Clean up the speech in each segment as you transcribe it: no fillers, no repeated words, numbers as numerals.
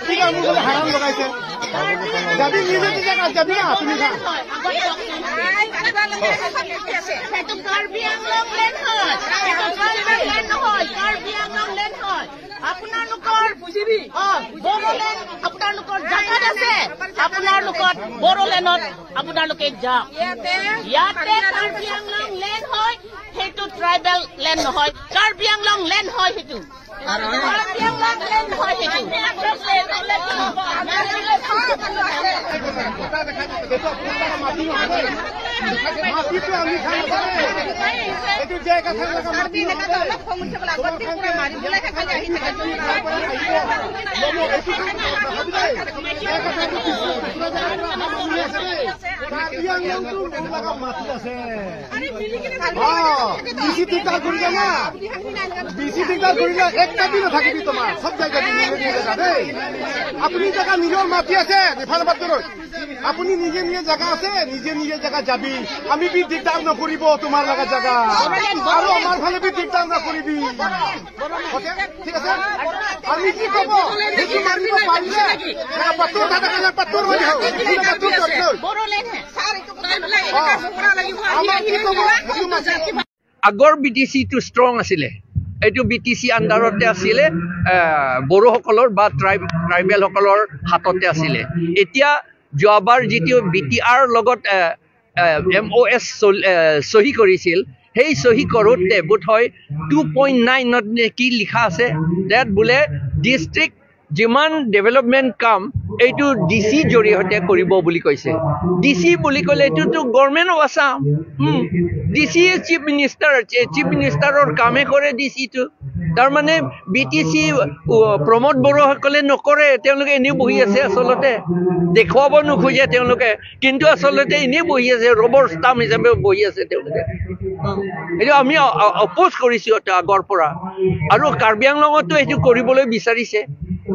ঠিক আছে মুলে হারাম লাগাইছে যাবি নিজে নিজে কাজ যাবি না তুমি না সেইটো কাৰ্বি আংলং লেন হয় সেইটো কাৰ্বি লেন নহয় কাৰ্বি আংলং লেন হয় আপোনালোকৰ বুজিবি বড়োলেণ্ড আপোনালোকৰ জাগাত আছে আপোনালোকৰ বড়োলেণ্ডত আপোনালোকে যাওক ইয়াতে কাৰ্বি আংলং লেন হয় সেইটো ট্ৰাইবেল লেন নহয় কাৰ্বি আংলং লেন হয় সেইটো কাৰ্বি আংলং লেন হয় সেইটো মাটিটো আমি খাই এইটো যে কথা মাটি অলপ সমস্যা বলা আগতে পুৰা মাৰিবলৈ খালি আহি থাকে আপুনি জায়গা নিজৰ মাটি আছে আপুনি নিজে নিজে জায়গা আছে নিজে নিজে জায়গা যাবি আমি বি দিগদাৰ নকৰিব তোমাৰ লগা জায়গা আৰু আমাৰ ফালে বি দিগদাৰ নকৰিবি ঠিক আছে আমি কি কব সেইটো মানিব পাৰিলে পাতৰ দাদা পাতৰ হৈ আগৰ BTC টো ষ্ট্ৰং আছিলে এইটো BTC আন্ডাৰতে আছিলে বড়োসকলৰ বা ট্ৰাইবেলসকলৰ হাততে আছিলে এতিয়া যোৱাবাৰ যিটো BTR লগত MOS সহি কৰিছিল সেই সহি কৰোঁতে বোধ হয় 2.9 কি লিখা আছে ডেট বোলে ডিষ্ট্ৰিক্ট যিমান ডেভেলপমেণ্ট কাম এইটো DC জৰিয়তে কৰিব বুলি কৈছে DC বুলি ক'লে এইটোতো government of Assam DC chief মিনিষ্টাৰৰ কামে কৰে DCটো তাৰমানে BTC প্ৰমোদ বড়োসকলে নকৰে তেওঁলোকে এনেই বহি আছে আচলতে দেখুৱাব নোখোজে তেওঁলোকে কিন্তু আচলতে এনেই বহি আছে ৰবৰ ষ্টাম্প হিচাপে বহি আছে তেওঁলোকে এইটো আমি অপোজ কৰিছোঁ আগৰ পৰা আৰু কাৰ্বি আংলঙতো এইটো কৰিবলৈ বিচাৰিছে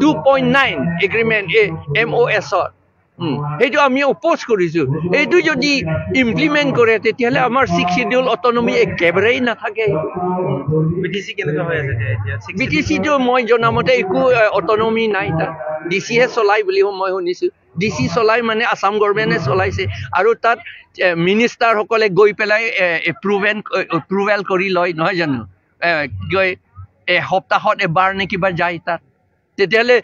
2.9 এগ্ৰিমেণ্ট MOS সেইটো আমি অপোজ কৰিছোঁ এইটো যদি ইমপ্লিমেণ্ট কৰে তেতিয়াহ'লে আমাৰ 6 শিডিউল অটনমি একেবাৰেই নাথাকে BTCটো মই জনামতে একো অটনমি নাই তাত DCহে চলাই বুলি মই শুনিছোঁ DC চলাই মানে আসাম গভৰ্ণমেণ্টে চলাইছে আৰু তাত মিনিষ্টাৰসকলে গৈ পেলাই এপ্ৰুভেল কৰি লয় নহয় জানো গৈ সপ্তাহত এবাৰ নে কিবা যায় তাত তেতিয়াহ'লে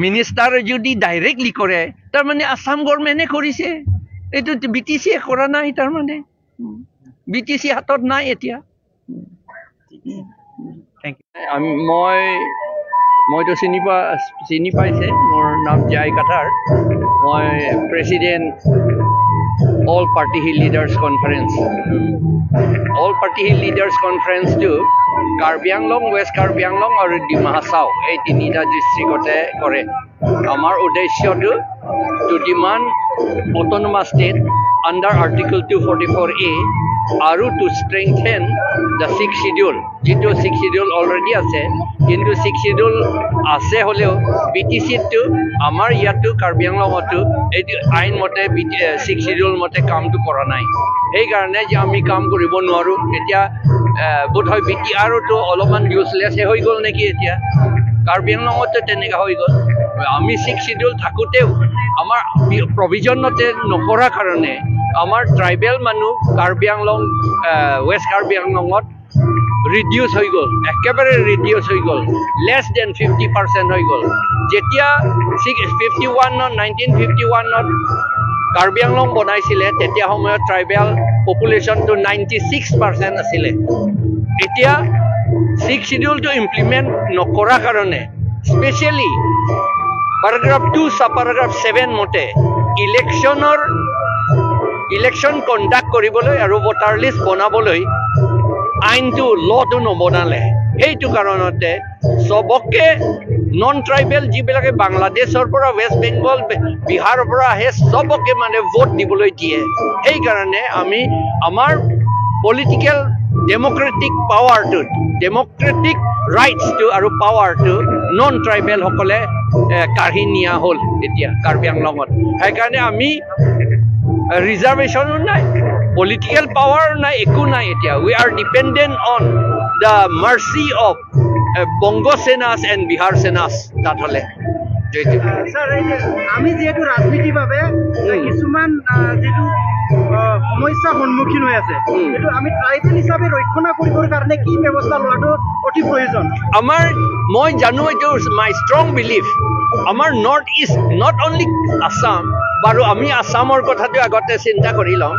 মিনিষ্টাৰে যদি ডাইৰেক্টলি কৰে তাৰমানে আসাম গভৰ্ণমেণ্টে কৰিছে এইটো BTCয়ে কৰা নাই তাৰমানে BTC হাতত নাই এতিয়া মইতো চিনি পাইছে মোৰ নাম জয় কাঠাৰ মই president all party hill leaders কনফাৰেন্সটো কাৰ্বি আংলং ৱেষ্ট কাৰ্বি আংলং আৰু ডিমা হাছাও এই তিনিটা ডিষ্ট্ৰিক্টতে কৰে আমাৰ উদ্দেশ্যটো to demand autonomous state under article 244A আৰু টু ষ্ট্ৰেংথেন দ্য 6 শিডিউল যিটো 6 শিডিউল অলৰেডি আছে কিন্তু 6 শিডিউল আছে হ'লেও BTCটো আমাৰ ইয়াতো কাৰ্বি আংলঙতো এইটো আইন মতে 6 শিডিউল মতে কামটো কৰা নাই সেইকাৰণে যে আমি কাম কৰিব নোৱাৰোঁ এতিয়া বোধ হয় BTRতো অলপমান ইউজলেছে হৈ গ'ল নেকি এতিয়া কাৰ্বি আংলঙতো তেনেকুৱা হৈ গ'ল আমি 6 শিডিউল থাকোঁতেও আমাৰ প্ৰভিজনতে নকৰাৰ কাৰণে আমাৰ ট্ৰাইবেল মানুহ কাৰ্বি আংলং ৱেষ্ট কাৰ্বি আংলঙত ৰিডিউচ হৈ গ'ল একেবাৰে ৰিডিউচ হৈ গ'ল লেছ দেন 50% হৈ গ'ল যেতিয়া 1951ত কাৰ্বি আংলং বনাইছিলে তেতিয়া সময়ত ট্ৰাইবেল পপুলেশ্যনটো 96% আছিলে এতিয়া 6 শিডিউলটো ইমপ্লিমেণ্ট নকৰাৰ কাৰণে স্পেচিয়েলি paragraph 2 subparagraph 7 মতে ইলেকশ্যন কণ্ডাক্ট কৰিবলৈ আৰু ভোটাৰ লিষ্ট বনাবলৈ আইনটো লটো নবনালে সেইটো কাৰণতে সবকে নন ট্ৰাইবেল যিবিলাকে বাংলাদেশৰ পৰা ৱেষ্ট বেংগল বিহাৰৰ পৰা আহে সবকে মানে ভোট দিবলৈ দিয়ে সেইকাৰণে আমি আমাৰ পলিটিকেল ডেমক্ৰেটিক পাৱাৰটো ডেমক্ৰেটিক ৰাইটছটো আৰু পাৱাৰটো নন ট্ৰাইবেল সকলে কাঢ়ি নিয়া হ'ল এতিয়া কাৰ্বি আংলঙত সেইকাৰণে আমি ৰিজাৰ্ভেশ্যনো নাই পলিটিকেল পাৱাৰ নাই একো নাই এতিয়া we are dependent on the Mercy of Bongo Senas and Bihar Senas that hole. Sir, আমি যেহেতু ৰাজনীতিভাৱে কিছুমান যেটো সমস্যা সন্মুখীন হৈ আছে এটো আমি ট্ৰাইবেল হিচাপে ৰক্ষণা কৰিবৰ কাৰণে কি ব্যৱস্থা লোৱাটো অতি প্ৰয়োজন আমাৰ মই জানো এটো মাই ষ্ট্ৰং বিলিফ আমাৰ north east not only Assam বাৰু আমি আসামৰ কথাটো আগতে চিন্তা কৰি লওঁ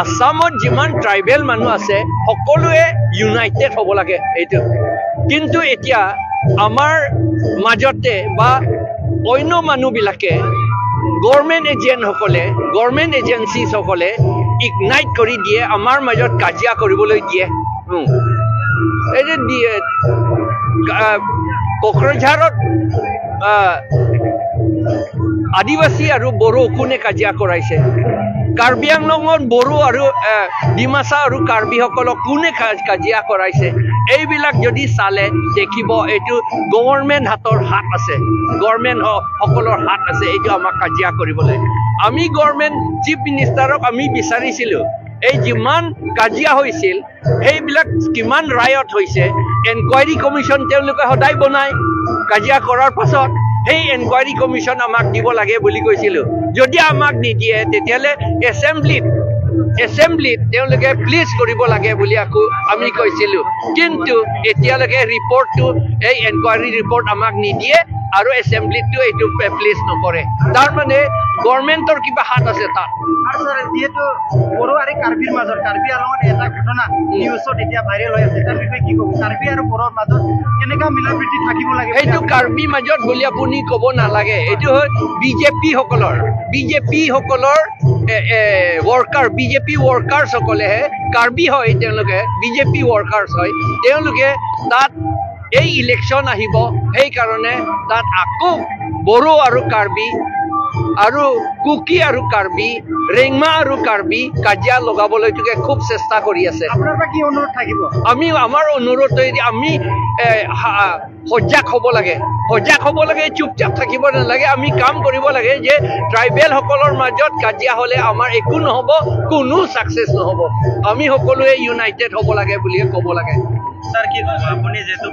আসামত যিমান ট্ৰাইবেল মানুহ আছে সকলোৱে ইউনাইটেড হ'ব লাগে এইটো কিন্তু এতিয়া আমাৰ মাজতে বা অন্য মানুহবিলাকে গভৰ্ণমেণ্ট এজেঞ্চিসকলে ইগনাইট কৰি দিয়ে আমাৰ মাজত কাজিয়া কৰিবলৈ দিয়ে এই যে কোকৰাঝাৰত আদিবাসী আৰু বড়ো কোনে কাজিয়া কৰাইছে কাৰ্বি আংলঙত বড়ো আৰু ডিমাচা আৰু কাৰ্বিসকলক কোনে কাজিয়া কৰাইছে এইবিলাক যদি চালে দেখিব এইটো গভৰ্ণমেণ্ট হাতৰ হাত আছে গভৰ্ণমেণ্ট সকলৰ হাত আছে এইটো আমাক কাজিয়া কৰিবলৈ আমি গভৰ্ণমেণ্ট চিফ মিনিষ্টাৰক আমি বিচাৰিছিলোঁ এই যিমান কাজিয়া হৈছিল সেইবিলাক কিমান ৰায়ত হৈছে এনকুৱাৰী কমিশ্যন তেওঁলোকে সদায় বনায় কাজিয়া কৰাৰ পাছত সেই এনকুৱাৰী কমিশ্যন আমাক দিব লাগে বুলি কৈছিলোঁ যদি আমাক নিদিয়ে তেতিয়াহ'লে এছেম্বলিত তেওঁলোকে প্লিজ কৰিব লাগে বুলি আকৌ আমি কৈছিলোঁ কিন্তু এতিয়ালৈকে ৰিপৰ্টটো এই এনকুৱাৰী ৰিপৰ্ট আমাক নিদিয়ে আৰু এছেম্বলিটো এইটো প্লেচ নকৰে তাৰ মানে গভৰ্ণমেণ্টৰ কিবা হাত আছে তাত আৰু স্যাৰ যেহেতু বড়ো আৰু কাৰ্বিৰ মাজত কাৰ্বি আংলঙত এটা ঘটনা নিউজত এতিয়া ভাইৰেল হৈ আছে তাৰ বিষয়ে কি ক'ব কাৰ্বি আৰু বড়োৰ মাজত কেনেকা মিলাপ্ৰীতি থাকিব লাগে এইটো কাৰ্বি মাজত বুলি আপুনি ক'ব নালাগে এইটো হ'ল বিজেপি সকলৰ বিজেপি ৱৰ্কাৰ্ছসকলেহে কাৰ্বি হয় তেওঁলোকে বিজেপি ৱৰ্কাৰ্ছ হয় তেওঁলোকে তাত এই ইলেকশ্যন আহিব সেইকাৰণে তাত আকৌ বড়ো আৰু কাৰ্বি আৰু কুকি আৰু কাৰ্বি ৰেংমা আৰু কাৰ্বি কাজিয়া লগাবলৈকে খুব চেষ্টা কৰি আছে আপোনাৰ পৰা কি অনুৰোধ থাকিব আমি আমাৰ অনুৰোধ আমি সজাগ হ'ব লাগে চুপচাপ থাকিব নালাগে আমি কাম কৰিব লাগে যে ট্ৰাইবেল সকলৰ মাজত কাজিয়া হ'লে আমাৰ একো নহ'ব কোনো ছাকচেছ নহ'ব আমি সকলোৱে ইউনাইটেড হ'ব লাগে বুলিয়ে ক'ব লাগে স্যাৰ কি ক'ব আপুনি যেহেতু